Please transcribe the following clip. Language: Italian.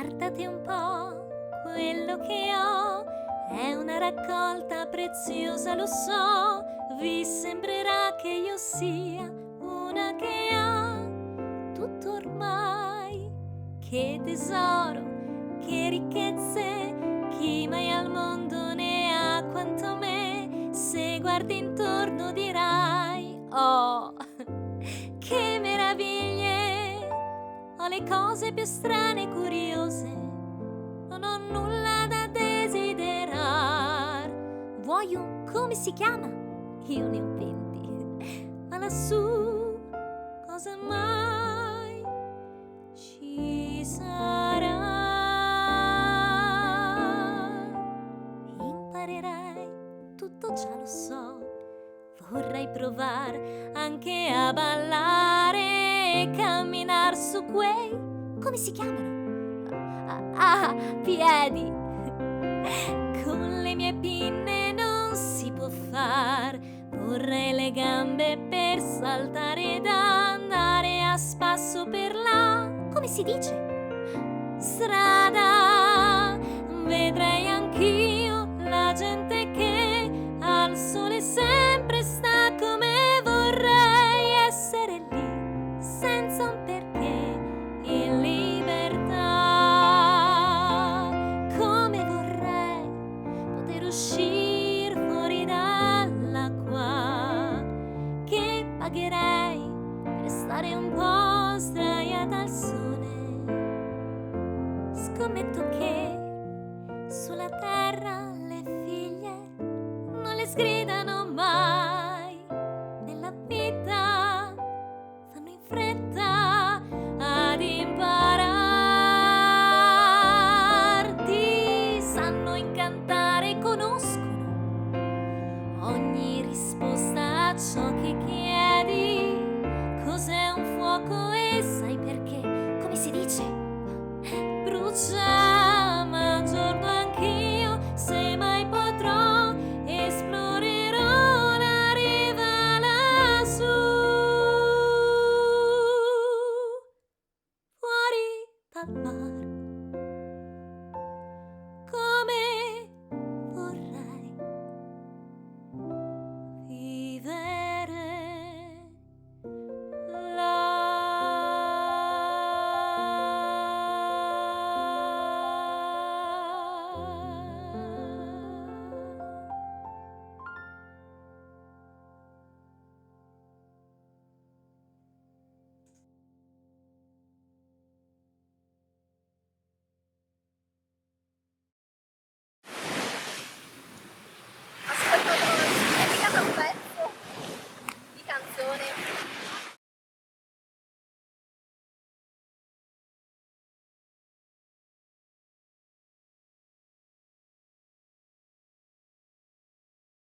Guardate un po', quello che ho è una raccolta preziosa, lo so. Vi sembrerà che io sia una che ha tutto ormai. Che tesoro, che ricchezze, chi mai al mondo ne ha quanto me. Se guardi intorno dirai, oh, che meraviglie! Ho le cose più strane e curiose, non ho nulla da desiderar. Vuoi un come si chiama? Io ne ho 20, ma lassù cosa mai ci sarà? Imparerei, tutto già lo so. Vorrei provare anche a ballare e camminar su quei, come si chiamano? Piedi. Con le mie pinne non si può far. Vorrei le gambe per saltare ed andare a spasso per la, come si dice? Strada. Vedrei anch'io la gente che al sole sempre sta, come vorrei essere lì senza un perché, in libertà. Come vorrei poter uscire fuori dall'acqua, che pagherei per stare un po' sdraiata al sole. Scommetto che